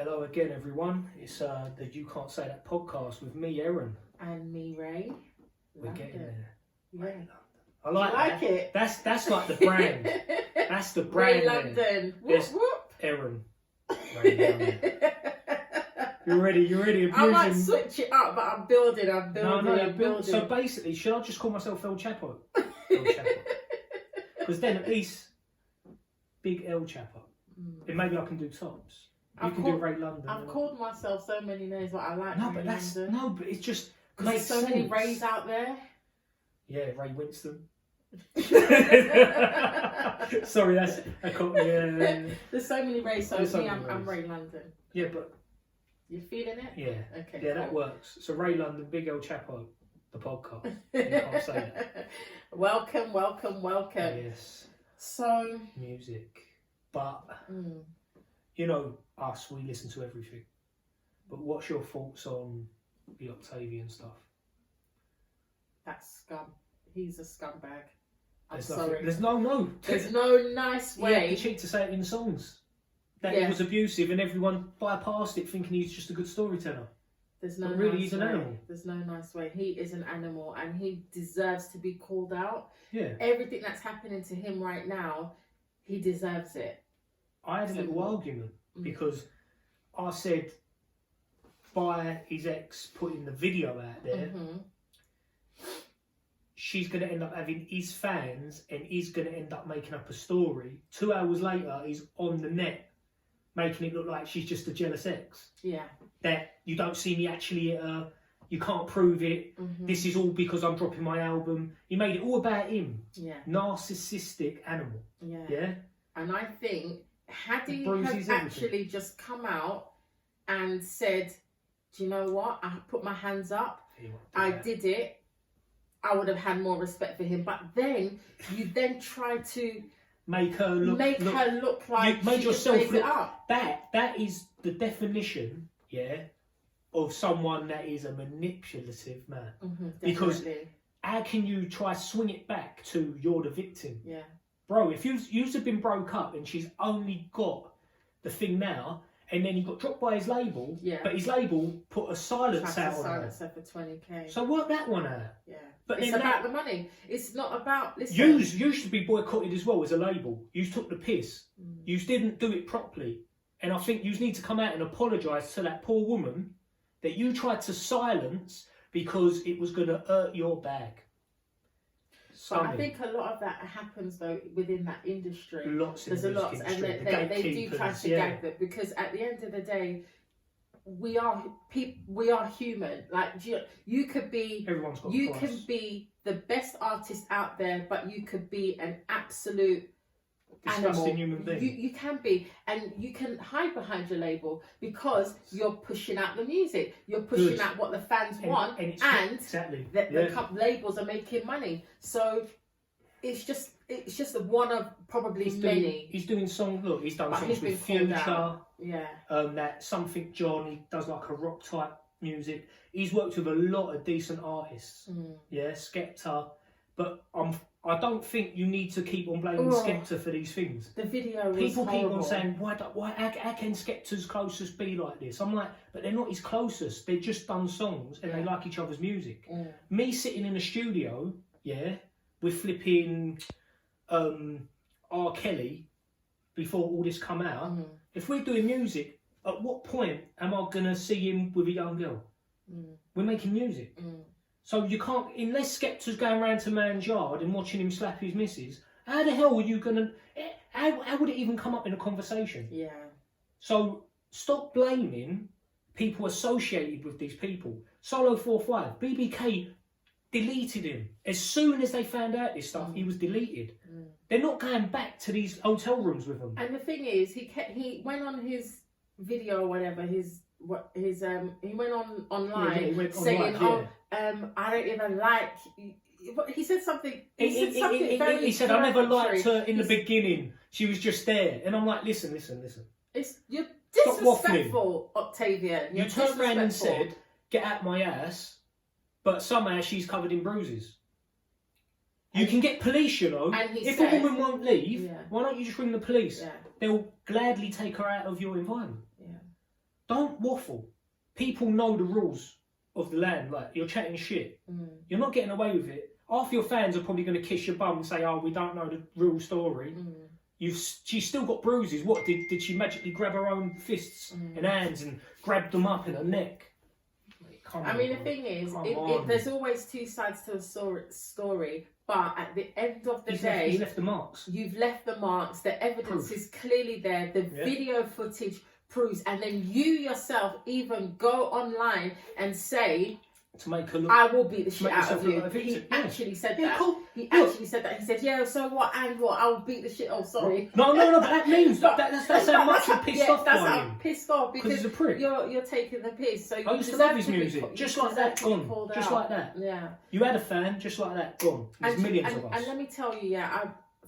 Hello again, everyone. It's the You Can't Say That podcast with me, Aaron. And me, Ray. We're getting there. Yeah. Ray London. I like that. it. That's like the brand. That's the brand. Ray London. Whoop, whoop. Aaron. Ray London. You're ready abusing. I might switch it up, but I'm building. No. So basically, should I just call myself El Chapo? El Chapo. Because then at least, Big El Chapo. And maybe I can do tops. You can do Ray London. I've called myself so many names, but I like Ray London. But it's just makes sense. There's so many Rays out there. Yeah, Ray Winston. Sorry, that's yeah. There's so many Rays, so I'm Ray London. Yeah, but you feeling it? Yeah. Okay. Yeah, cool. That works. So Ray London, Big El Chapo, the podcast. You can't say that. Welcome. Yes. So music, but you know us, we listen to everything. But what's your thoughts on the Octavian stuff? That's scum. He's a scumbag. I'm There's sorry. There's no. There's no nice way. Yeah, the cheek to say it in songs. That he was abusive and everyone bypassed it thinking he's just a good storyteller. There's no but really, nice he's an way. animal. There's no nice way. He is an animal and he deserves to be called out. Yeah. Everything that's happening to him right now, he deserves it. I had a little argument because I said by his ex putting the video out there, she's going to end up having his fans and he's going to end up making up a story. 2 hours later, he's on the net making it look like she's just a jealous ex. Yeah. That you don't see me actually at her, you can't prove it, this is all because I'm dropping my album. He made it all about him. Yeah. Narcissistic animal. Yeah. Yeah. And I think, had he have actually just come out and said, do you know what, I put my hands up, I did it, I would have had more respect for him. But then you then try to make her look like you made yourself look up. That is the definition, of someone that is a manipulative man. Because how can you try to swing it back to you're the victim? Yeah. Bro, if you've have been broke up and she's only got the thing now, and then he got dropped by his label, but his label put a silence out on her. Silence her for 20k. So work that one out. Yeah. But it's about the money. It's not about... You should be boycotted as well as a label. You took the piss. You didn't do it properly. And I think you need to come out and apologise to that poor woman that you tried to silence because it was going to hurt your bag. But I think a lot of that happens though within that industry. There's a lot, and they do try to gag them because at the end of the day, we are human. Like you could be, everyone's got you can be the best artist out there, but you could be an absolute disgusting human being. You can be, and you can hide behind your label because you're pushing out the music. You're pushing out what the fans want, and the labels are making money. So it's just one of probably many. He's doing songs. Look, he's done songs with Future. Yeah. That Something John. He does like a rock type music. He's worked with a lot of decent artists. Yeah, Skepta. But I don't think you need to keep on blaming Skepta for these things. The video people was keep horrible. on saying, how can Skepta's closest be like this? I'm like, but they're not his closest. They've just done songs and they like each other's music. Me sitting in a studio, with flipping R. Kelly before all this come out. If we're doing music, at what point am I gonna see him with a young girl? We're making music. So you can't, unless Skepta's going around to man's yard and watching him slap his missus, how the hell are you gonna, how would it even come up in a conversation? Yeah. So stop blaming people associated with these people. Solo 45, BBK deleted him. As soon as they found out this stuff, he was deleted. They're not going back to these hotel rooms with him. And the thing is, he went on his video or whatever, he went online saying, I don't even like. He said something. He said, I never liked her in the beginning. She was just there, and I'm like, listen. You're disrespectful, Octavian. You turned around and said, "Get out my ass," but somehow she's covered in bruises. You can get police, you know. If a woman won't leave, why don't you just ring the police? Yeah. They'll gladly take her out of your environment. Yeah. don't waffle. People know the rules of the land. Like, you're chatting shit. You're not getting away with it. Half your fans are probably going to kiss your bum and say, "Oh, we don't know the real story." She's still got bruises. What did she magically grab her own fists and hands and grab them up in her neck? I mean, the thing is, there's always two sides to a story, but at the end of the day, he's left the marks. You've left the marks. The evidence is clearly there. The video footage proves, and then you yourself even go online and say, to make her look, "I will beat the shit out of you." He actually said that. Cool. He actually said that. He said, "Yeah, so what? And what? I will beat the shit." Oh, sorry. No. But that means that's how much you're pissed off by him. That's how I'm pissed off because he's a prick. You're taking the piss. So I used to love his music, just like that. Gone, just like that. Yeah. You had a fan, just like that. Gone. There's millions of us. And let me tell you,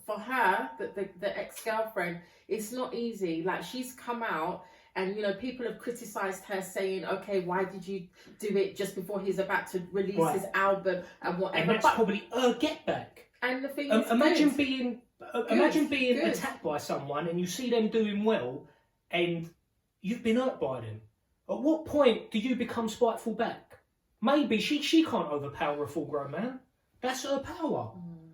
for her, the ex-girlfriend, it's not easy. Like, she's come out. And, you know, people have criticised her saying, "Okay, why did you do it just before he's about to release his album and whatever?" And that's probably her get back. And the thing is, imagine being attacked by someone and you see them doing well and you've been hurt by them. At what point do you become spiteful back? Maybe she can't overpower a full-grown man. That's her power.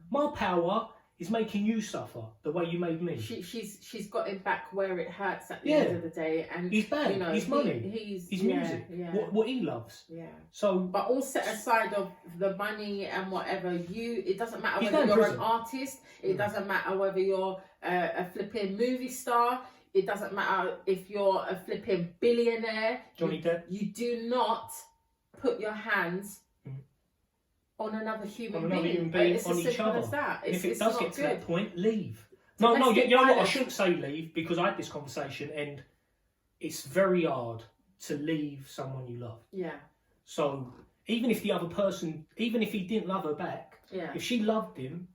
My power is making you suffer the way you made me. She's got him back where it hurts at the end of the day, and he's bad. You know, he's money. He's music. What he loves. Yeah. So, but all set aside of the money and whatever, it doesn't matter whether you're an artist. It doesn't matter whether you're a flipping movie star. It doesn't matter if you're a flipping billionaire. Johnny Depp. You do not put your hands on another human being it's on each other. As that. And if it does get to that point, leave. No, you know what? I shouldn't say leave, because I had this conversation and it's very hard to leave someone you love. Yeah. So even if the other person, even if he didn't love her back, if she loved him,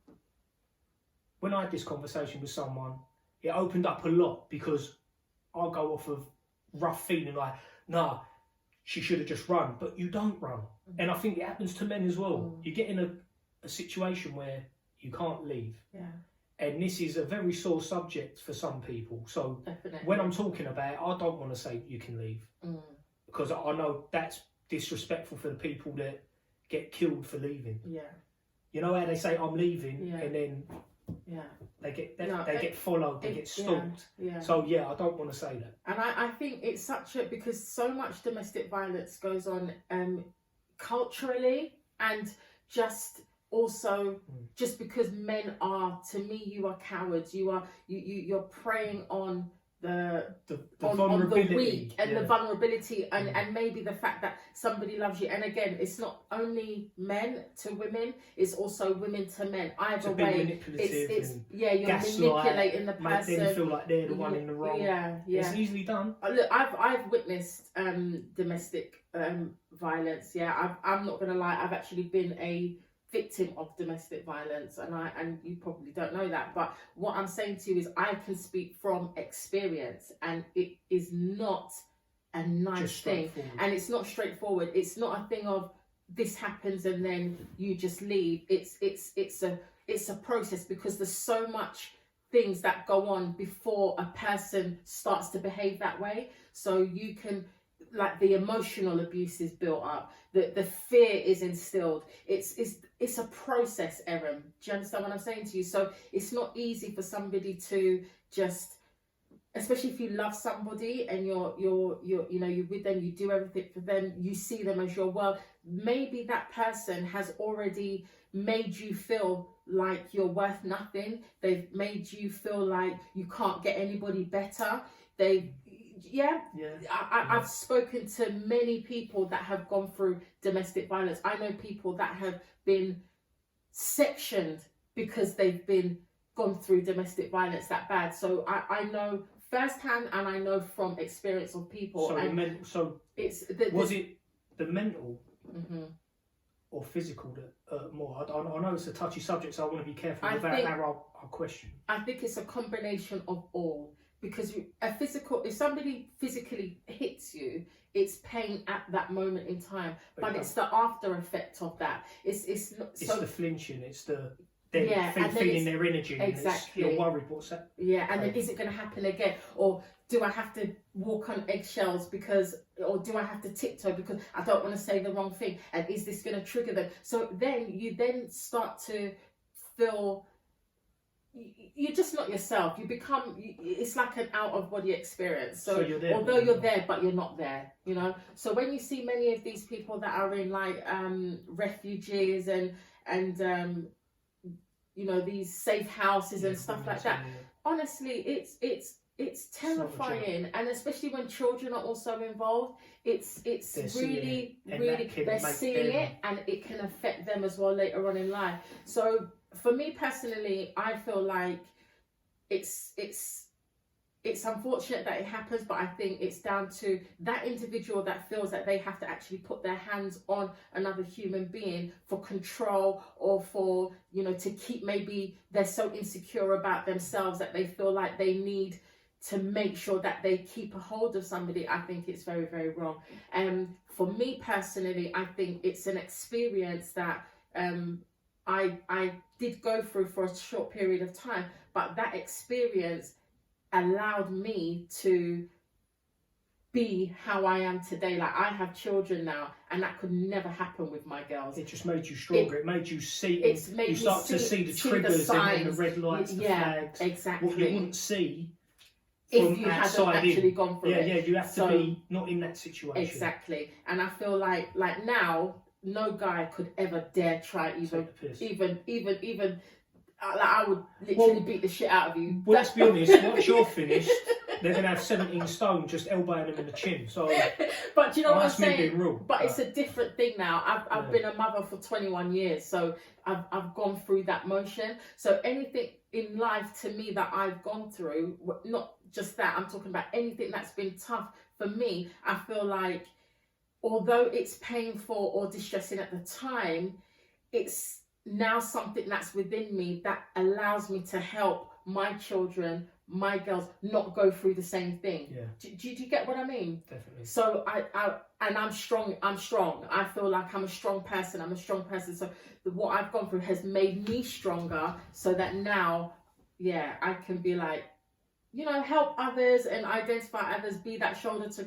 when I had this conversation with someone, it opened up a lot, because I go off of rough feeling like, nah, she should have just run, but you don't run. And I think it happens to men as well. You get in a situation where you can't leave. Yeah. And this is a very sore subject for some people. So when I'm talking about it, I don't want to say you can leave. Because I know that's disrespectful for the people that get killed for leaving. Yeah. You know how they say, "I'm leaving," and then they get followed, they get stalked. Yeah. So I don't want to say that. And I think it's because so much domestic violence goes on culturally, and just also just because men are, to me, you are cowards. You're preying on the vulnerability, the weak and the vulnerability, and maybe the fact that somebody loves you. And again, it's not only men to women, it's also women to men. Either way, it's you're manipulating the person. Make them feel like they're the one in the wrong. Yeah. It's easily done. Look, I've witnessed domestic violence. Yeah, I'm not gonna lie. I've actually been a victim of domestic violence, and you probably don't know that, but what I'm saying to you is I can speak from experience, and it is not a nice thing, and it's not straightforward. It's not a thing of this happens and then you just leave. It's a process, because there's so much things that go on before a person starts to behave that way. So you can, like, the emotional abuse is built up, the fear is instilled. It's a process, Erin. Do you understand what I'm saying to you? So it's not easy for somebody to just, especially if you love somebody and you're with them, you do everything for them, you see them as your world. Maybe that person has already made you feel like you're worth nothing. They've made you feel like you can't get anybody better. I've spoken to many people that have gone through domestic violence. I know people that have been sectioned because they've gone through domestic violence that bad. So I know firsthand, and I know from experience of people. So was it the mental or physical that more? I know it's a touchy subject, so I want to be careful about our question. I think it's a combination of all. Because if somebody physically hits you, it's pain at that moment in time, but it's the after effect of that. It's the flinching. It's the feeling their energy. Exactly. And you're worried what's that. Yeah, and then is it going to happen again? Or do I have to walk on eggshells or do I have to tiptoe because I don't want to say the wrong thing? And is this going to trigger them? So then you start to feel you're just not yourself. You become, it's like an out of body experience. So you're there, although you're there, but you're not there, you know? So when you see many of these people that are in like refugees and you know, these safe houses and stuff like that, honestly, it's terrifying. And especially when children are also involved, it's really they're seeing it, and it can affect them as well later on in life. So for me personally, I feel like it's unfortunate that it happens, but I think it's down to that individual that feels that they have to actually put their hands on another human being for control, or for, you know, to keep, maybe they're so insecure about themselves that they feel like they need to make sure that they keep a hold of somebody. I think it's very, very wrong. And for me personally, I think it's an experience that I did go through for a short period of time, but that experience allowed me to be how I am today. Like, I have children now, and that could never happen with my girls. It just made you stronger. It made you see. You start to see the triggers and the red lights, the flags. Exactly. What you wouldn't see if you hadn't actually gone through it. Yeah, you have to be not in that situation. Exactly. And I feel like now, no guy could ever dare try even I would literally beat the shit out of you. Well, let's be honest, once you're finished, they're going to have 17 stone just elbowing them in the chin. So, but you know what I'm saying? Being real, but it's a different thing now. I've been a mother for 21 years, so I've gone through that motion. So anything in life to me that I've gone through, not just that, I'm talking about anything that's been tough for me, I feel like, although it's painful or distressing at the time, it's now something that's within me that allows me to help my children, my girls, not go through the same thing. Yeah. Do you get what I mean? Definitely. So I'm strong. I feel like I'm a strong person. So what I've gone through has made me stronger, so that now, I can be like, you know, help others and identify others, be that shoulder to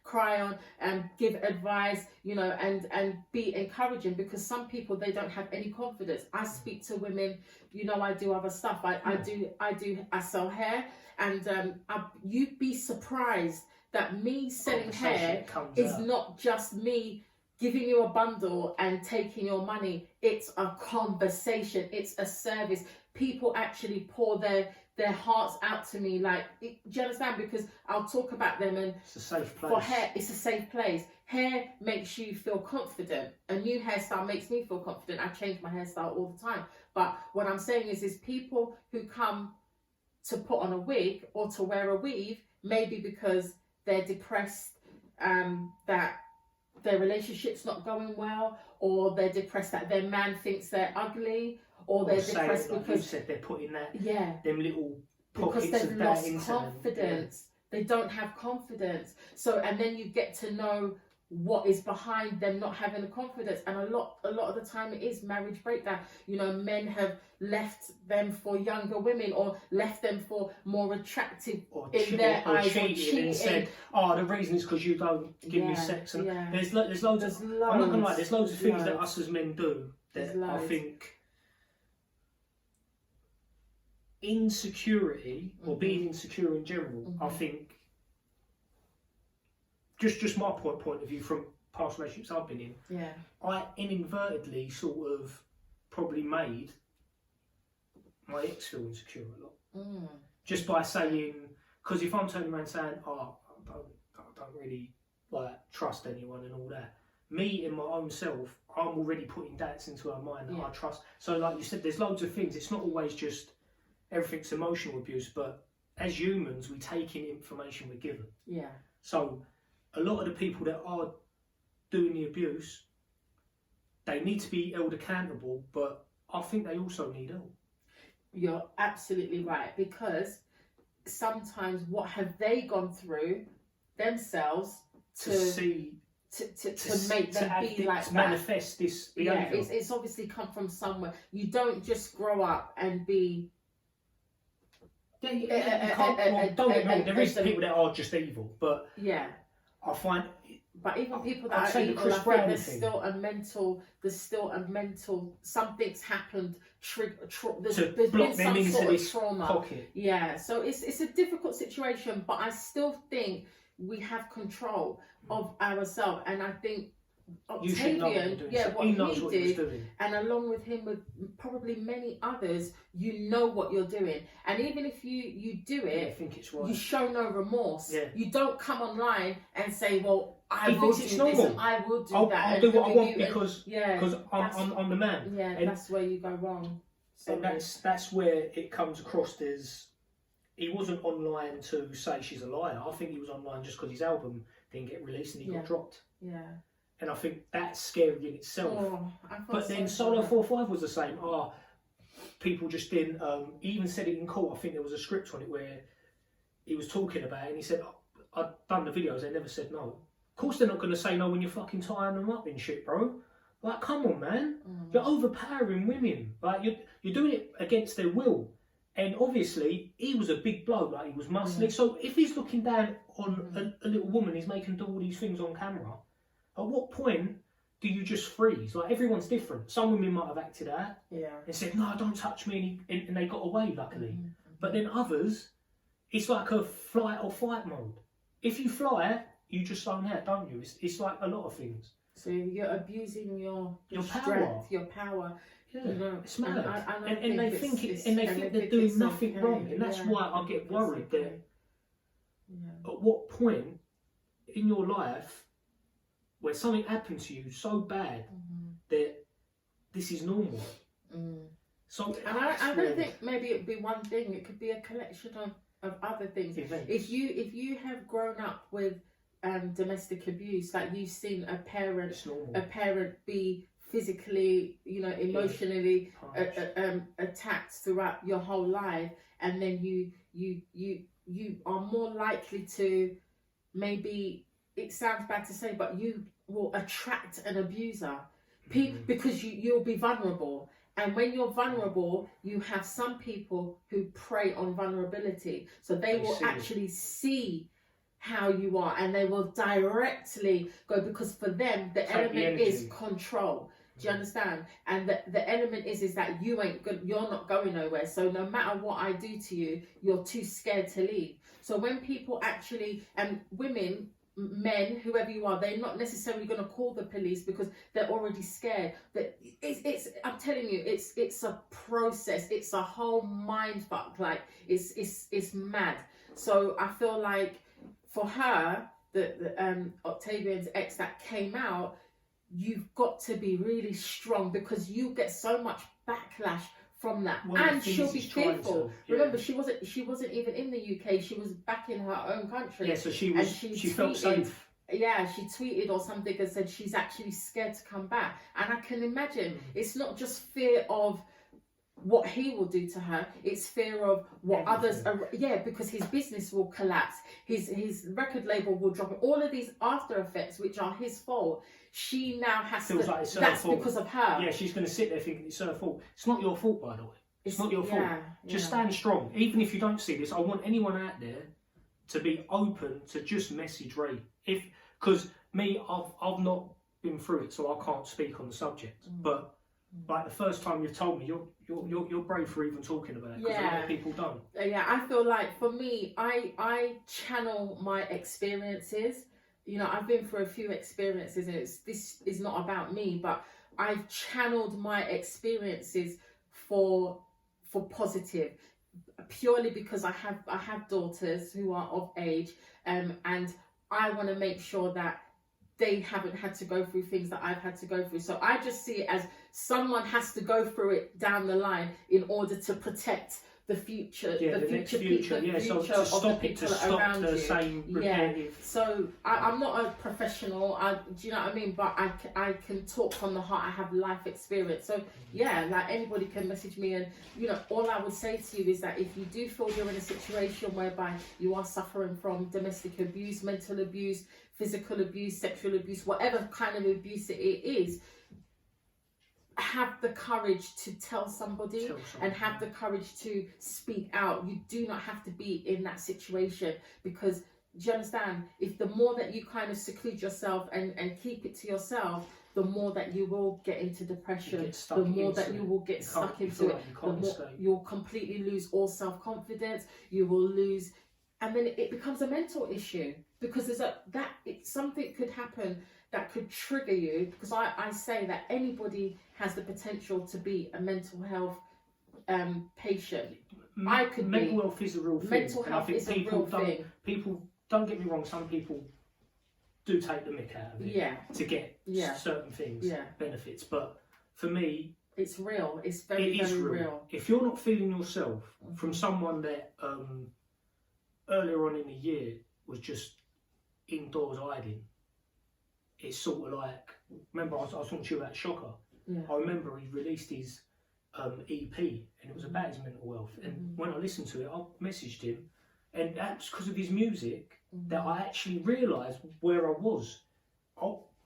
cry on, and give advice, you know, and be encouraging, because some people, they don't have any confidence. I speak to women, you know, I do other stuff. I sell hair, and you'd be surprised that me selling hair is not just me giving you a bundle and taking your money. It's a conversation. It's a service. People actually pour their hearts out to me. Like, do you understand? Because I'll talk about them, and it's a safe place. For hair, it's a safe place. Hair makes you feel confident. A new hairstyle makes me feel confident. I change my hairstyle all the time. But what I'm saying is people who come to put on a wig or to wear a weave, maybe because they're depressed, that their relationship's not going well, or they're depressed that their man thinks they're ugly, or they're depressed because, like you said, they're putting them little pockets because they've of lost that into confidence. They don't have confidence. So, and then you get to know what is behind them not having the confidence. And a lot of the time it is marriage breakdown. You know, men have left them for younger women, or left them for more attractive in their eyes, or cheating and said, the reason is because you don't give me sex. And there's loads of, I'm not gonna lie, there's loads of things that us as men do that I think insecurity, or being insecure in general, I think, just my point of view from past relationships I've been in, I inadvertently sort of probably made my ex feel insecure a lot, just by saying, because if I'm turning around saying, I don't really like trust anyone and all that, me in my own self, I'm already putting doubts into her mind that I trust. So like you said, there's loads of things. It's not always just everything's emotional abuse, but as humans, we take in information we're given. Yeah. So a lot of the people that are doing the abuse, they need to be held accountable, but I think they also need help. You're absolutely right, because sometimes what have they gone through themselves to to make them be like that. Manifest this behaviour. Yeah, it's obviously come from somewhere. You don't just grow up and be. Yeah, you can't, don't get me wrong, there is people that are just evil, but yeah, I find. But even people that are evil, I think there's still a mental. Something's happened. There's been some sort of trauma. Pocket. Yeah, so it's a difficult situation, but I still think we have control of ourselves, and I think Octavian, what he did, and along with him, with probably many others, you know what you're doing, and even if you do it, I think it's right. You show no remorse. Yeah. You don't come online and say, "Well, I he will thinks do it's this normal. and I will do that." I'll do what I want because I'm the man. Yeah, and that's where you go wrong. So and that's where it comes across as he wasn't online to say she's a liar. I think he was online just because his album didn't get released and he got dropped. Yeah. And I think that's scary in itself. But then Solo 45 was the same. People just didn't. He even said it in court. I think there was a script on it where he was talking about it and he said, I'd done the videos, they never said no. Of course they're not going to say no when you're fucking tying them up and shit, bro. Like, come on, man. You're overpowering women. Like, you're doing it against their will. And obviously, he was a big bloke, like, he was muscly. So if he's looking down on a little woman, he's making do all these things on camera, at what point do you just freeze? Like, everyone's different. Some women might have acted out and said, no, don't touch me, and they got away, luckily. But then others, it's like a flight or fight mode. If you fly, you just zone out, don't you? It's like a lot of things. So you're abusing your strength, power. Your power. Yeah, you know, it's mad. And they think they're doing nothing wrong, and that's why I get worried that at what point in your life where something happened to you so bad that this is normal. So, and I don't think maybe it'd be one thing. It could be a collection of other things. Events. If you have grown up with domestic abuse, like you've seen a parent be physically, emotionally attacked throughout your whole life, and then you are more likely to, maybe it sounds bad to say, but you will attract an abuser because you'll be vulnerable. And when you're vulnerable, you have some people who prey on vulnerability. So they will actually see how you are, and they will directly go, because for them, the element is control. Do you understand? And the element is that you're not going nowhere. So no matter what I do to you, you're too scared to leave. So when people actually, and women, men, whoever you are, they're not necessarily going to call the police because they're already scared. But it's I'm telling you, it's a process. It's a whole mind fuck. Like it's mad. So I feel like for her, the Octavian's ex that came out, you've got to be really strong, because you get so much backlash from that, and she'll be fearful. Remember, she wasn't even in the UK. She was back in her own country. Yeah, so she felt safe. Yeah, she tweeted or something and said she's actually scared to come back. And I can imagine it's not just fear of what he will do to her, it's fear of what others are, because his business will collapse, his record label will drop, all of these after effects which are his fault. She now has to, like that's fault. Because of her. Yeah, she's going to sit there thinking it's her fault. It's not your fault, by the way. It's not your fault. Just stand strong. Even if you don't see this, I want anyone out there to be open to just message Ray. Because me, I've not been through it, so I can't speak on the subject. But like the first time you've told me, you're brave for even talking about it, because a lot of people don't. Yeah, I feel like for me, I channel my experiences. I've been through a few experiences, and this is not about me, but I've channeled my experiences for positive, purely because I have daughters who are of age, and I want to make sure that they haven't had to go through things that I've had to go through. So I just see it as someone has to go through it down the line in order to protect the future, the future, future, the so future to stop of the it, to people stop around the you. same repetitive. So I'm not a professional. Do you know what I mean? But I can talk from the heart. I have life experience. So yeah, like anybody can message me, and you know, all I would say to you is that if you do feel you're in a situation whereby you are suffering from domestic abuse, mental abuse, physical abuse, sexual abuse, whatever kind of abuse it is, have the courage to tell somebody, and have the courage to speak out. You do not have to be in that situation, because do you understand, if the more that you kind of seclude yourself and keep it to yourself, the more that you will get into depression, the more that you will get stuck into it, the more you'll completely lose all self-confidence, you will lose, and then it becomes a mental issue, because something could happen that could trigger you, because I say that anybody has the potential to be a mental health patient. Mental health is a real thing. Mental health is a real thing. People, don't get me wrong, some people do take the mick out of it to get certain things, benefits. But for me, it's real. It's very real. If you're not feeling yourself from someone that earlier on in the year was just indoors hiding, it's sort of like, remember I was talking to you about Shocker. I remember he released his EP, and it was about his mental health. And when I listened to it, I messaged him, and that's because of his music that I actually realised where I was.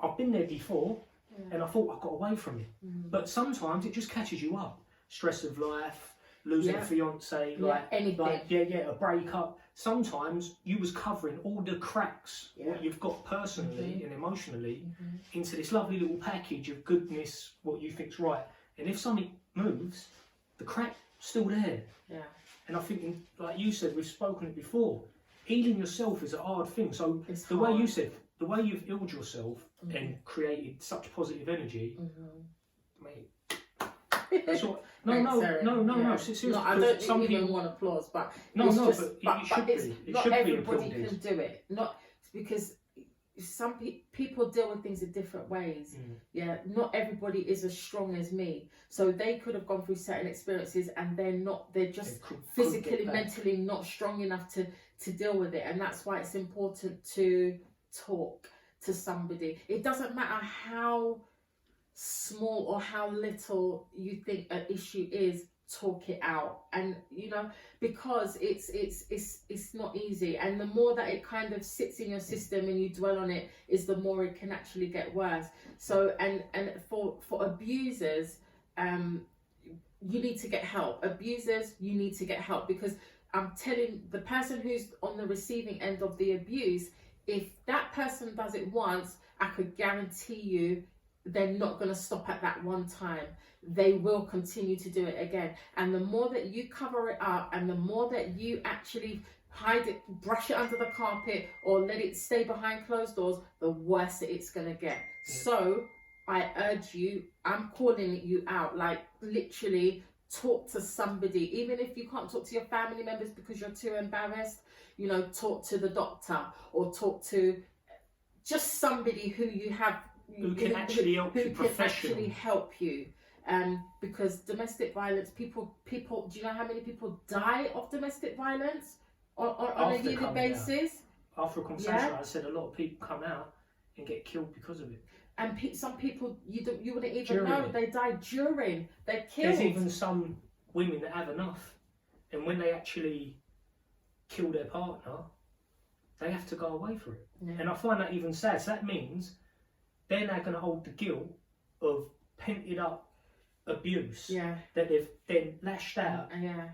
I've been there before, and I thought I got away from it. But sometimes it just catches you up. Stress of life, losing a fiance, anything. A breakup. Sometimes you was covering all the cracks, what you've got personally and emotionally, into this lovely little package of goodness, what you think's right. And if something moves, the crack's still there. Yeah. And I think, like you said, we've spoken it before, healing yourself is a hard thing. So it's way you said, the way you've healed yourself and created such positive energy, mate. So, no. Seriously, no, I don't even want applause, but but not everybody can do it. Not because some people deal with things in different ways. Not everybody is as strong as me, so they could have gone through certain experiences and they're just physically, mentally not strong enough to deal with it. And that's why it's important to talk to somebody. It doesn't matter how small or how little you think an issue is, talk it out. And you know, because it's not easy, and the more that it kind of sits in your system and you dwell on it, is the more it can actually get worse. So and for abusers, you need to get help. Abusers, you need to get help, because I'm telling the person who's on the receiving end of the abuse, if that person does it once, I could guarantee you they're not going to stop at that one time. They will continue to do it again. And the more that you cover it up, and the more that you actually hide it, brush it under the carpet, or let it stay behind closed doors, the worse it's going to get. So I urge you, I'm calling you out, like literally talk to somebody. Even if you can't talk to your family members because you're too embarrassed, you know, talk to the doctor, or talk to just somebody who you have, who can actually help you, professionally help you. Because domestic violence, people, do you know how many people die of domestic violence on a yearly basis? After a conversation, I said a lot of people come out and get killed because of it. And some people, you wouldn't even know they died during. They're killed. There's even some women that have enough, and when they actually kill their partner, they have to go away for it. And I find that even sad. So that means they're now going to hold the guilt of pented up abuse that they've then lashed out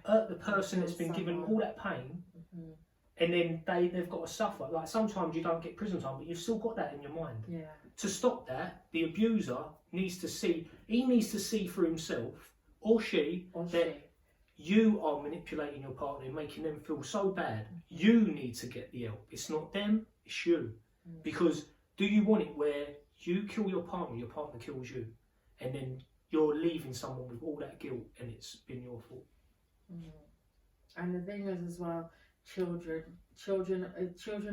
at the person that's been given all that pain, and then they've got to suffer. Like sometimes you don't get prison time, but you've still got that in your mind. To stop that, the abuser needs to see for himself, or she, that you are manipulating your partner and making them feel so bad. You need to get the help. It's not them, it's you. Because do you want it where you kill your partner kills you, and then you're leaving someone with all that guilt and it's been your fault? And the thing is as well, children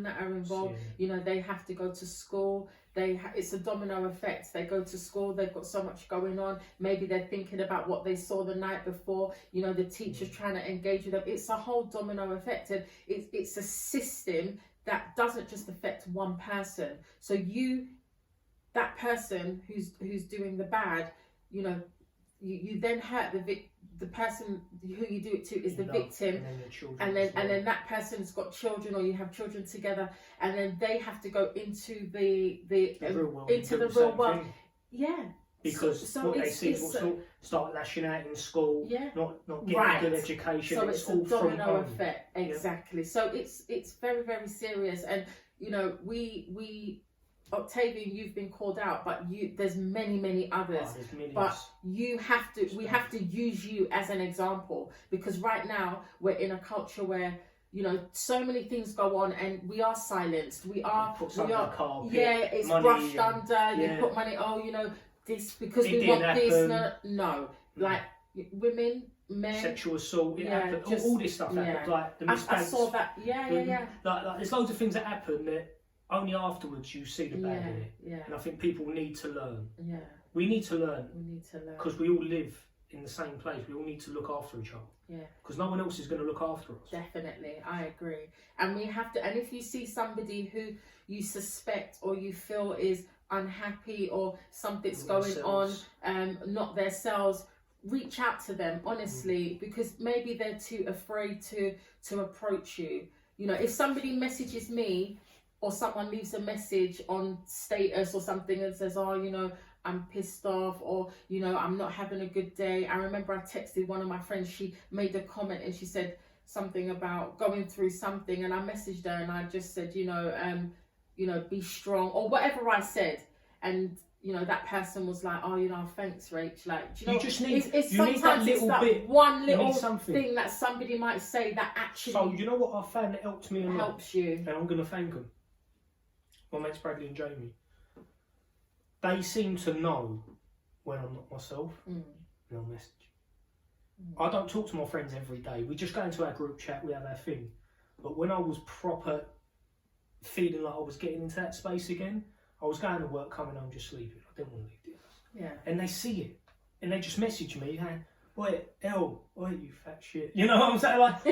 that are involved. You know, they have to go to school. It's a domino effect. They go to school, they've got so much going on. Maybe they're thinking about what they saw the night before. You know, the teacher's trying to engage with them. It's a whole domino effect, and it's a system that doesn't just affect one person. So that person who's doing the bad, you know, you then hurt the person who you do it to is the victim, and then that person's got children, or you have children together, and then they have to go into the real world. Yeah. Because what they see is start lashing out in school, not getting a good education. So it's a domino effect, exactly. So it's very, very serious, and you know, we Octavian, you've been called out, but there's many others. But we have to use you as an example, because right now we're in a culture where, you know, so many things go on and we are silenced. It's money, brushed under. You put money. Oh, you know, this because we want this. No, like women, men, sexual assault. All this stuff happened. Like the mistakes. I saw that. Like there's loads of things that happen that only afterwards you see the bad in it. And I think people need to learn. We need to learn. Because we all live in the same place. We all need to look after each other. Because no one else is going to look after us. Definitely, I agree. And we have to. And if you see somebody who you suspect or you feel is unhappy or something's going on, not themselves, reach out to them honestly, because maybe they're too afraid to approach you. You know, if somebody messages me, or someone leaves a message on status or something and says, oh, you know, I'm pissed off, or, you know, I'm not having a good day. I remember I texted one of my friends, she made a comment and she said something about going through something, and I messaged her and I just said, you know, be strong, or whatever I said. And, you know, that person was like, oh, you know, thanks, Rach. Like, do you know, just need, you need that little bit. One little thing that somebody might say that actually. So, you know what I found that helped me a lot? Helps you. And I'm going to thank them. My mates Bradley and Jamie, they seem to know when I'm not myself, and I'll message. I don't talk to my friends every day. We just go into our group chat, we have our thing. But when I was proper feeling like I was getting into that space again, I was going to work, coming home, just sleeping. I didn't want to leave the house. And they see it, and they just message me, hey, oi, you fat shit. You know what I'm saying? Like,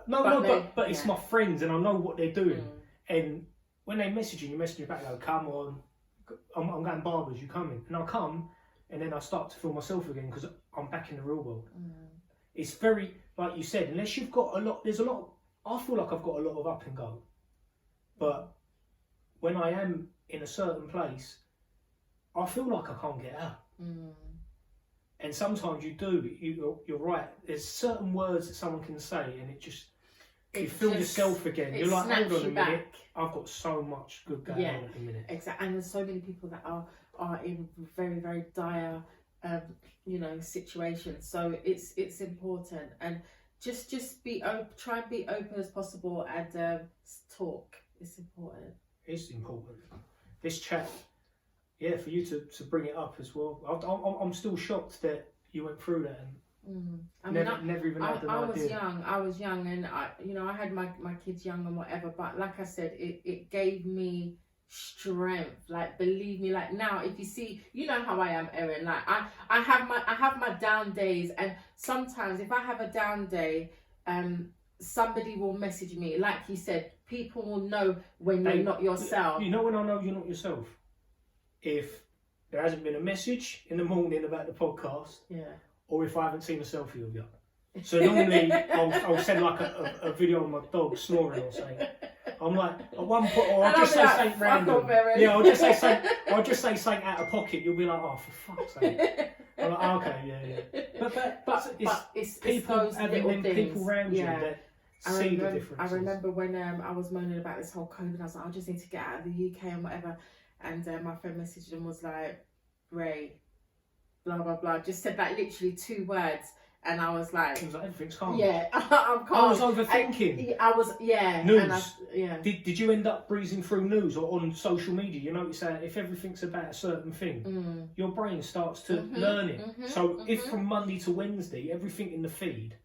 no, but it's my friends, and I know what they're doing. And when they message you message me back, like, come on, I'm going barbers, you coming? And I come, and then I start to feel myself again, because I'm back in the real world. It's very, like you said, unless you've got I feel like I've got a lot of up and go. But when I am in a certain place, I feel like I can't get out. And sometimes you do, you're right, there's certain words that someone can say, and you feel yourself again. You're like, hold on a minute. I've got so much good going on at the minute. Exactly. And there's so many people that are in very, very dire, you know, situations. So it's important, and just be open. Try and be open as possible, and talk. It's important. It's important. This chat, for you to bring it up as well. I'm still shocked that you went through that. And never even had an idea. I was young, and I had my kids young and whatever. But like I said, it gave me strength. Like, believe me, like now, if you see, you know how I am, Erin. Like I have my down days, and sometimes if I have a down day, somebody will message me. Like you said, people will know when you're not yourself. You know when I know you're not yourself? If there hasn't been a message in the morning about the podcast. Or if I haven't seen a selfie of you. So normally I'll send like a video of my dog snoring or something. I'm like, at one point, or I'll just say something random. I'll just say something out of pocket. You'll be like, oh, for fuck's sake. I'm like, oh, okay, But it's people having them people around you that see the difference. I remember when I was moaning about this whole COVID, I was like, I just need to get out of the UK and whatever. And my friend messaged and was like, Ray, blah blah blah, just said like literally 2 words, and I was like, everything's calm. I'm calm. I was overthinking. I was news. Did you end up breezing through news or on social media? You notice that if everything's about a certain thing, your brain starts to learn it. So if from Monday to Wednesday everything in the feed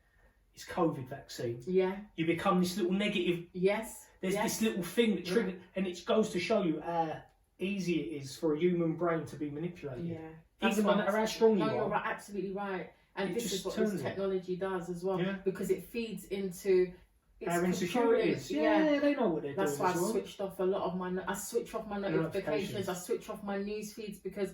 is COVID vaccine. Yeah. You become this little negative. Yes. There's this little thing that triggers, and it goes to show you how easy it is for a human brain to be manipulated. Yeah. Even no matter how strong you are. You're right, absolutely right. And this is what this technology does as well, Yeah. because it feeds into our insecurities. Yeah, they know what they're doing. That's why I switched off a lot of my. I switch off my notifications. I switch off my news feeds because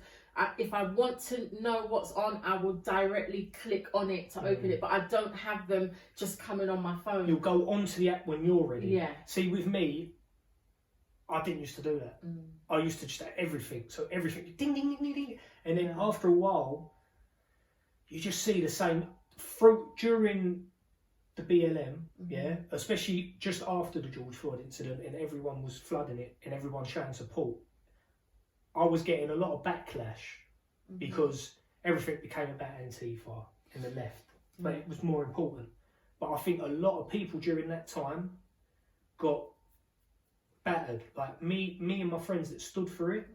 if I want to know what's on, I will directly click on it to open it. But I don't have them just coming on my phone. You'll go onto the app when you're ready. Yeah. See, with me, I didn't used to do that. I used to just have everything. So everything, ding, ding, ding, ding, ding. And then after a while, you just see the same fruit during the BLM, especially just after the George Floyd incident, and everyone was flooding it and everyone showing support. I was getting a lot of backlash because everything became about Antifa and the left, but it was more important. But I think a lot of people during that time got battered. Like me and my friends that stood for it,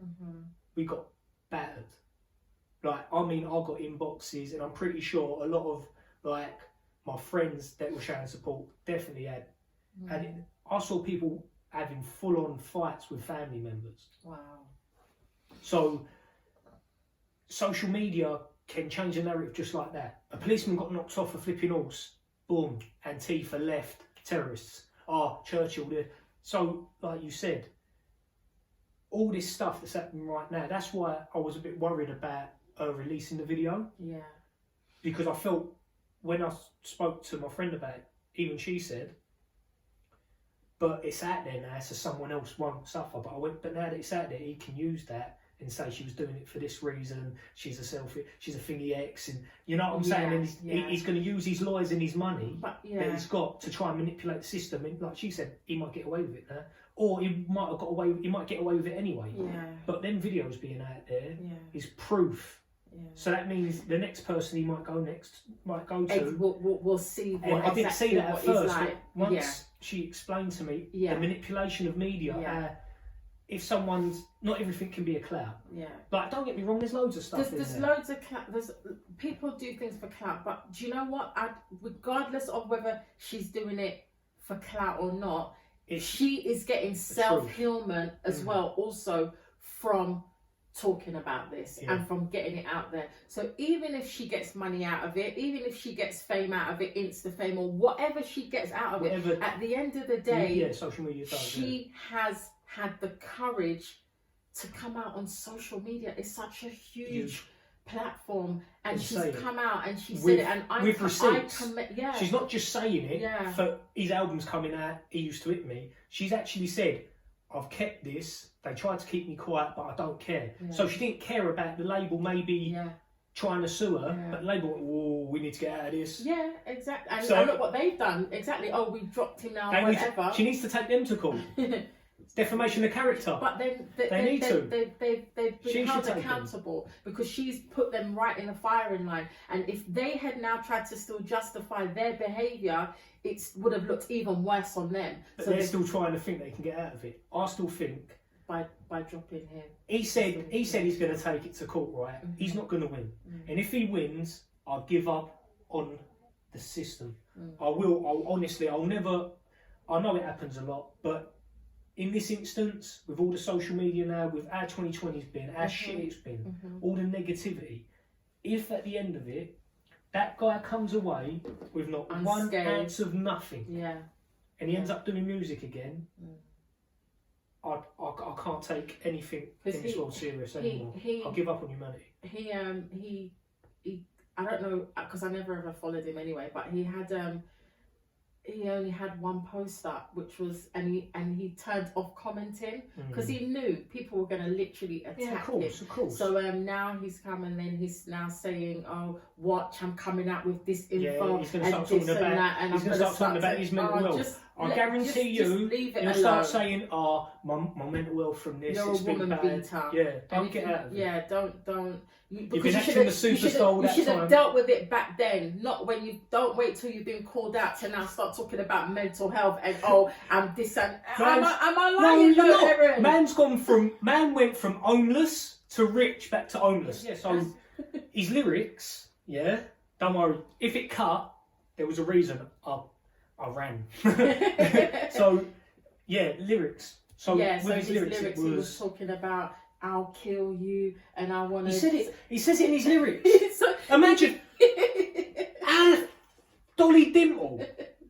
we got battered. Like, I mean, I got inboxes, and I'm pretty sure a lot of like my friends that were showing support definitely had. And I saw people having full-on fights with family members. Wow. So social media can change the narrative just like that. A policeman got knocked off a flipping horse. Boom. Antifa left. Terrorists. Churchill did. So, like you said, all this stuff that's happening right now, that's why I was a bit worried about releasing the video. Yeah. Because I felt, when I spoke to my friend about it, even she said, but it's out there now, so someone else won't suffer. But now that it's out there, he can use that and say she was doing it for this reason, she's a selfie, she's a thingy X, and you know what I'm saying? And he's going to use his lawyers and his money that he's got to try and manipulate the system. And like she said, he might get away with it now. Or he might get away with it anyway. Yeah. But them videos being out there is proof. Yeah. So that means the next person he might go to. We'll see what and I didn't see that at first. Like. Once she explained to me the manipulation of media, if someone's, not everything can be a clout. Yeah. But don't get me wrong, there's loads of stuff. There's loads of clout. People do things for clout, but do you know what? Regardless of whether she's doing it for clout or not, she is getting self-healment as well, also from talking about this and from getting it out there. So even if she gets money out of it, even if she gets fame out of it, Insta fame or whatever she gets out of it, at the end of the day, social media does, she has had the courage to come out on social media. It's such a huge platform, and she's come out and she said it, and with receipts. She's not just saying it for his album's coming out, he used to hit me. She's actually said, I've kept this, they tried to keep me quiet, but I don't care. So she didn't care about the label maybe trying to sue her, but the label went, oh, we need to get out of this. Yeah, exactly. And look what they've done. Exactly. Oh, we dropped him now, whatever. She needs to take them to court. Defamation of character. But then they've been held accountable because she's put them right in the firing line. And if they had now tried to still justify their behaviour, it would have looked even worse on them. But so they're still trying to think they can get out of it. I still think by dropping him. He said he's going to take it to court, right? He's not going to win. And if he wins, I'll give up on the system. I'll never. I know it happens a lot, but in this instance, with all the social media now, with how 2020's been, how shit it's been, all the negativity, if at the end of it, that guy comes away with not one ounce of nothing, and he ends up doing music again, I can't take anything in this world serious anymore. I'll give up on humanity. He I don't know, because I never ever followed him anyway, but he had he only had one post up, which was, and he turned off commenting because he knew people were going to literally attack him. Of course. So now he's come and then he's now saying, "Oh, watch! I'm coming out with this info he's going to start talking about that, and he's going to start talking about his mental health. I guarantee you'll start saying, my mental health from this. You're a woman beater. Yeah, don't get out of it. Yeah, don't. You've been acting the superstar all that time. You should have dealt with it back then, not when you don't wait till you've been called out to now start talking about mental health and I'm this and am I lying? No, you're not. Man went from homeless to rich back to homeless. Yeah, so his lyrics, don't worry. If it cut, there was a reason I ran. So, yeah, lyrics. So, yeah, with his lyrics, it he was talking about, I'll kill you, and I want to... He said it. He says it in his lyrics. Imagine, how Dolly Dimple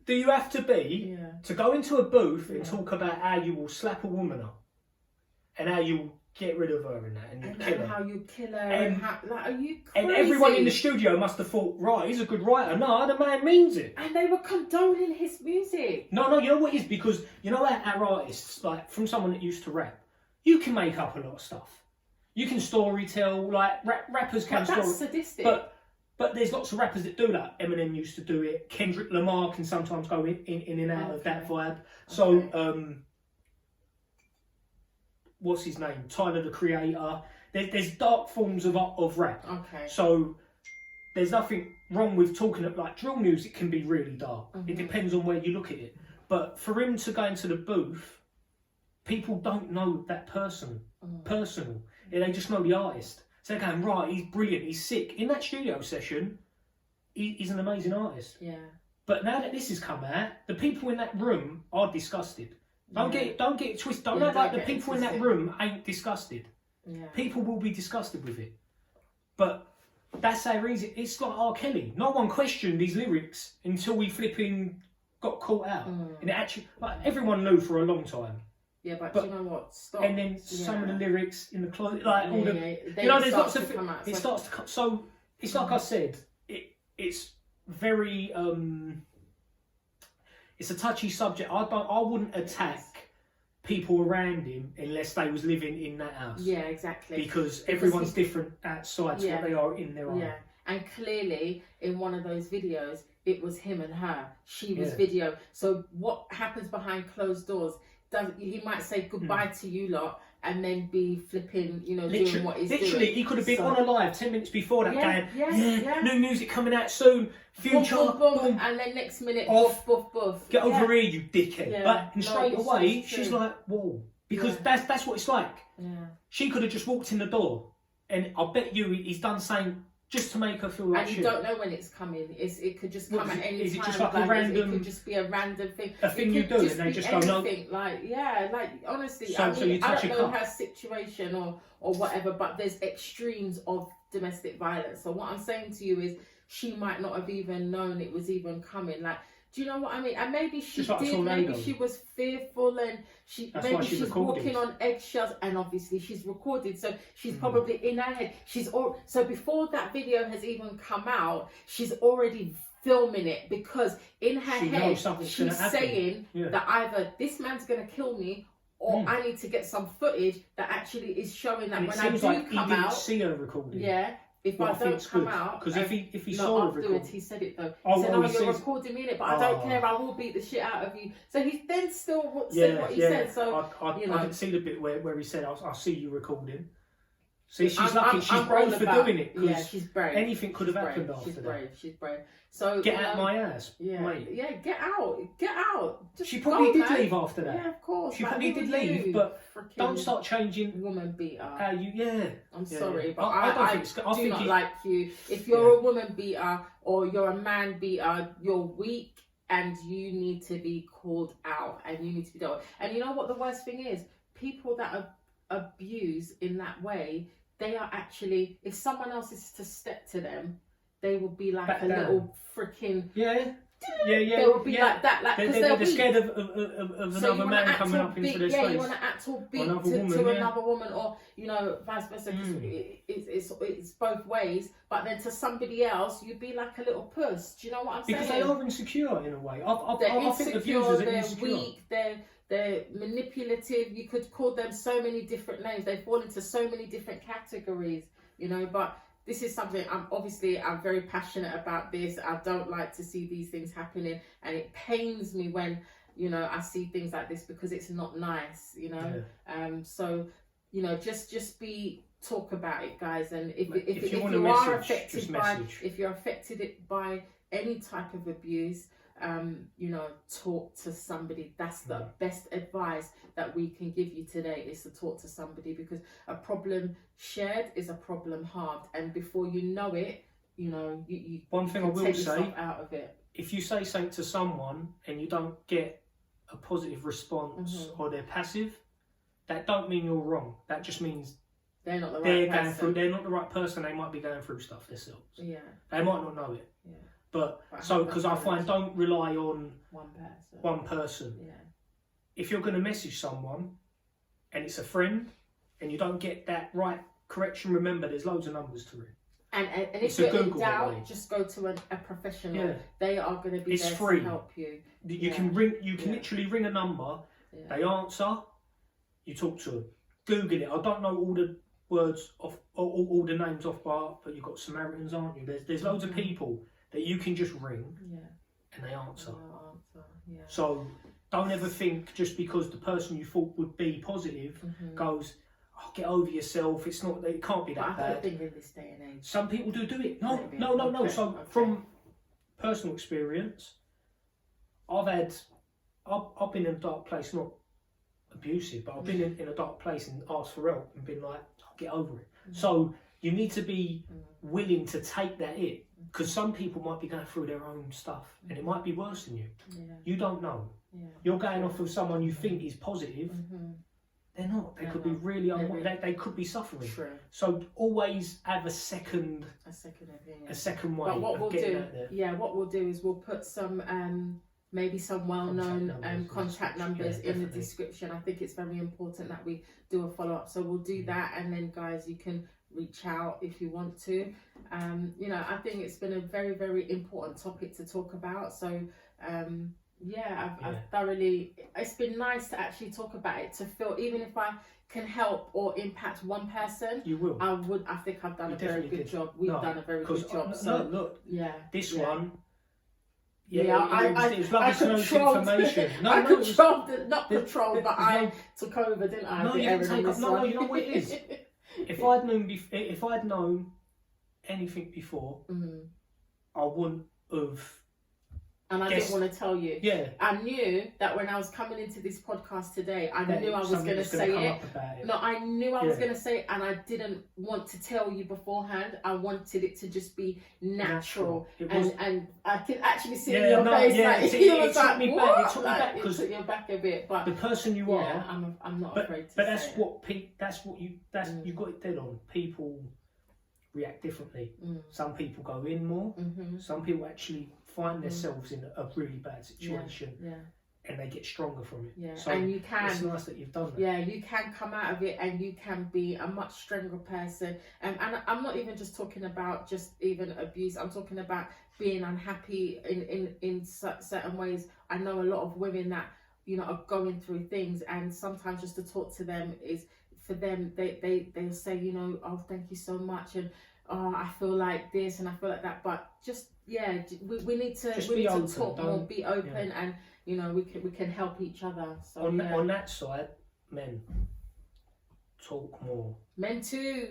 do you have to be to go into a booth and talk about how you will slap a woman up and how you get rid of her and that, and you kill her. How you kill her, and how, like, are you crazy? And everyone in the studio must have thought, right, he's a good writer. No, the man means it. And they were condoning his music. No, you know what it is? Because, you know, our artists, like, from someone that used to rap, you can make up a lot of stuff. You can story tell, like, rappers can story. That's sadistic. But there's lots of rappers that do that. Eminem used to do it. Kendrick Lamar can sometimes go in and out of that vibe. So, what's his name? Tyler, the Creator. There's dark forms of rap. Okay. So there's nothing wrong with talking like drill music can be really dark. It depends on where you look at it. But for him to go into the booth, people don't know that person personal. Yeah, they just know the artist. So they're going, right, he's brilliant, he's sick. In that studio session, he's an amazing artist. Yeah. But now that this has come out, the people in that room are disgusted. Don't get it twisted. Don't act like the people in that room ain't disgusted. Yeah. People will be disgusted with it. But that's how easy. It's like R. Kelly. No one questioned his lyrics until we flipping got caught out. And it actually, like, everyone knew for a long time. Yeah, but you know what? Stop. And then some of the lyrics in the clothes, like all the, you know, there's lots of. It starts to come. So it's like I said. It's very. It's a touchy subject. I wouldn't attack people around him unless they was living in that house. Yeah, exactly. Because everyone's different outside to what they are in their own. Yeah, and clearly in one of those videos, it was him and her. She was video. So what happens behind closed doors? He might say goodbye to you lot and then be flipping, you know, doing what he's doing. Literally, he could have been on a live 10 minutes before that going, new music coming out soon, future, boom. And then next minute, buff. Get over here, you dickhead. Yeah. But straight away, she's like, whoa. Because that's what it's like. Yeah. She could have just walked in the door and I bet you he's done something just to make her feel like shit. And you don't know when it's coming. It could just come at any time. Is it just like a random... It could just be a random thing. A thing you do and they just go, no. Like, honestly, I don't know her situation or whatever, but there's extremes of domestic violence. So what I'm saying to you is she might not have even known it was even coming. Like, do you know what I mean? And maybe she did, maybe she was fearful and she's walking on eggshells, and obviously she's recorded, so she's probably in her head. So before that video has even come out, she's already filming it because in her head she's saying that either this man's going to kill me or I need to get some footage that actually is showing that when I do come out. See her recording. Yeah. If I don't come out, because if he saw her afterwards, he said it though. He said, you're recording me in it, but I don't care. I will beat the shit out of you. So he then still said what he said. So I didn't see the bit where he said, "I'll see you recording." See, she's lucky. She's brave for doing it. Yeah, she's brave. Anything could have happened after that. She's brave. So get out my ass, mate. Yeah, get out. Just she probably did leave after that. Yeah, of course. She probably did leave, but don't start changing. Woman beater. How you? I'm sorry, but I do not like you. If you're a woman beater or you're a man beater, you're weak and you need to be called out and you need to be dealt with. And you know what the worst thing is? People that abuse in that way, they are actually, if someone else is to step to them, they will be like back a down. Little freaking... Yeah. They will be like that. Like, they're scared of another man coming up into their space. Yeah, you want to act all big to another woman, or, you know, vice versa. It's both ways. But then to somebody else, you'd be like a little puss. Do you know what I'm saying? Because they are insecure in a way. I think abusers are insecure. They're weak. They're manipulative. You could call them so many different names. They fall into so many different categories, you know, but... This is something I'm very passionate about this. I don't like to see these things happening, and it pains me when, you know, I see things like this because it's not nice, you know. Yeah. So, you know, just talk about it, guys. And if you're affected by any type of abuse, you know, talk to somebody. That's the best advice that we can give you today, is to talk to somebody, because a problem shared is a problem halved, and before you know it, you know, you one thing I will say out of it. if you say something to someone and you don't get a positive response or they're passive, that don't mean you're wrong. That just means they're not the right person. They're not the right person. They might be going through stuff themselves. Yeah. They might not know it. Yeah. But so, because I find, don't rely on one person. Yeah. If you're going to message someone and it's a friend and you don't get that right correction, remember there's loads of numbers to ring. And if you're in doubt, just go to a professional. Yeah. They are going to be there to help you. You can ring. You can literally ring a number. Yeah. They answer. You talk to them. Google it. I don't know all the words off, all the names off by heart, but you've got Samaritans, aren't you? There's loads of people that you can just ring, and they answer. Yeah. So don't ever think just because the person you thought would be positive goes, oh, get over yourself. It's not. It can't be that bad. I don't think in this day and age. Some people do it. No. Okay. So from personal experience, I've been in a dark place, not abusive, but I've been in a dark place and asked for help and been like, oh, get over it. So you need to be willing to take that hit, because some people might be going through their own stuff and it might be worse than you. You don't know. You're going off of someone you think is positive. They're not. They could be really unwell. They could be suffering. True. So always have a second opinion. A second way. But what we'll do, what we'll do is we'll put some maybe some well-known contact numbers in the description. I think it's very important that we do a follow-up. So we'll do that, and then guys, you can reach out if you want to. I think it's been a very, very important topic to talk about. So I've thoroughly, it's been nice to actually talk about it, to feel, even if I can help or impact one person, you will. I think I've done a very good job. We've done a very good job. This one. I it was lovely to know this information. I controlled, but I took over, didn't I? No, you didn't take up. No, you know what it is. If I'd known anything before, I wouldn't have. And I didn't want to tell you. Yeah. I knew that when I was coming into this podcast today, I knew I was going to say it. No, I knew I was going to say it, and I didn't want to tell you beforehand. I wanted it to just be natural. And I could actually see in your face, it took me back. It took me back because it took you back a bit. But the person you are, I'm not afraid to but say you got it dead on. People react differently. Some people go in more. Some people actually find themselves in a really bad situation, and they get stronger from it. So and you can. It's nice that you've done that. Yeah, you can come out of it, and you can be a much stronger person. And I'm not even just talking about just even abuse. I'm talking about being unhappy in certain ways. I know a lot of women that are going through things, and sometimes just to talk to them is, for them, they'll say, oh, thank you so much, and oh, I feel like this and I feel like that. But just we need to talk more, be open, and we can help each other. So on that side, men talk more. Men too,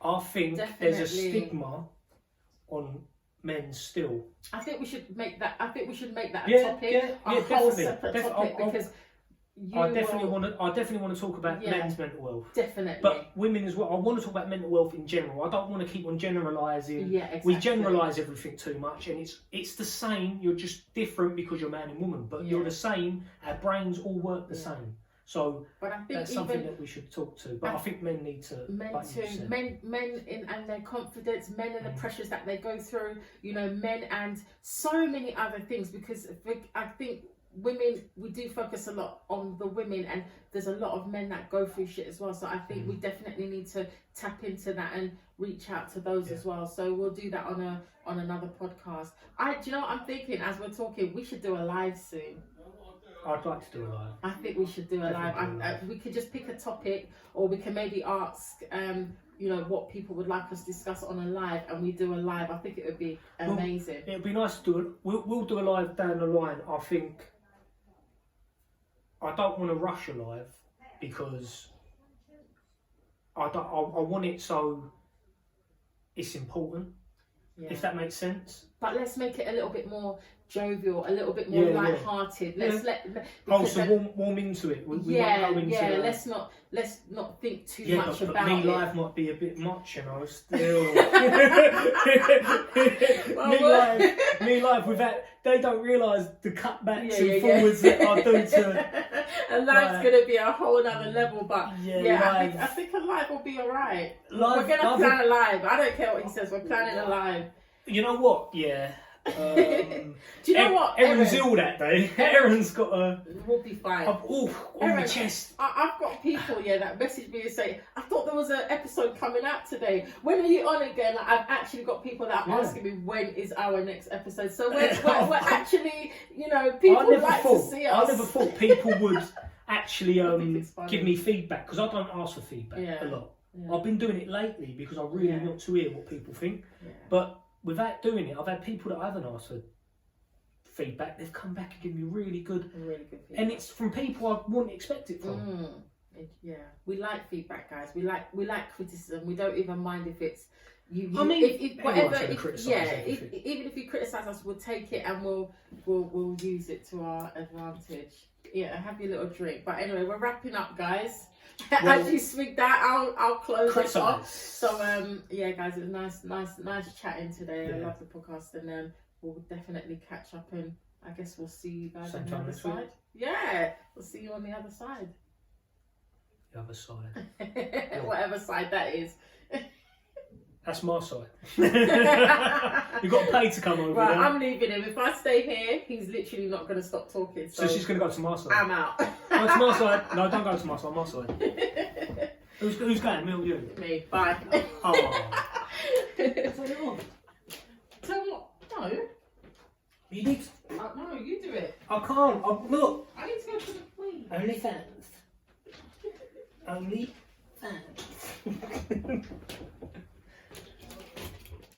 I think there's a stigma on men still. I think we should make that. a topic, a whole separate topic, because. I definitely want to talk about men's mental health. Definitely. But women as well. I want to talk about mental health in general. I don't want to keep on generalising. Yeah, exactly. We generalise everything too much, and it's the same. You're just different because you're man and woman, but you're the same. Our brains all work the same. So but I think that's something that we should talk to. But I think men need to. Men too. Men and their confidence. Men and the pressures that they go through. Men and so many other things. Because I think. Women, we do focus a lot on the women, and there's a lot of men that go through shit as well. So I think we definitely need to tap into that and reach out to those as well. So we'll do that on another podcast. Do you know what I'm thinking? As we're talking, we should do a live soon. I'd like to do a live. I think we should do a live. We could just pick a topic, or we can maybe ask what people would like us to discuss on a live, and we do a live. I think it would be amazing. It would be nice to do it. We'll do a live down the line. I think. I don't want to rush a live, because I want it so it's important, if that makes sense. But let's make it a little bit more jovial, a little bit more light-hearted. So warm into it. We Let's not think too much about me it. live might be a bit much, you know. Still, me live with that. They don't realise the cutbacks and forwards that I do to. And live's gonna be a whole other level, but I think a live will be alright. We're gonna plan a live. I don't care what he says. We're planning a live. You know what? Yeah. Do you know what? Aaron's ill that day. Aaron's got a. We'll be fine. On the chest. I've got people that message me and say, I thought there was an episode coming out today. When are you on again? Like, I've actually got people that are asking me when is our next episode. So we're actually, people like to see us. I never thought people would actually give me feedback, because I don't ask for feedback a lot. Yeah. I've been doing it lately because I really want to hear what people think. Yeah. But without doing it, I've had people that I haven't asked for feedback. They've come back and given me really good feedback. And it's from people I wouldn't expect it from. We like feedback, guys. We like criticism. We don't even mind if it's even if you criticize us, we'll take it and we'll use it to our advantage. Yeah, have your little drink. But anyway, we're wrapping up, guys. As you speak that, I'll close it off. So guys, it was nice chatting today. I love the podcast, and we'll definitely catch up, and I guess we'll see you guys on the other side. Yeah, we'll see you on the other side. The other side. Whatever side that is. That's my side. You've got to pay to come over. Right, there. I'm leaving him. If I stay here, he's literally not going to stop talking. So she's going to go to my side. I'm out. Go to my side. No, don't go to my side. My side. Who's going? Me or you? Me. Bye. Oh. Turn it on. Turn what? No. You need to... No, you do it. I can't. Look. I need to go to the queen. Only fans. Only fans.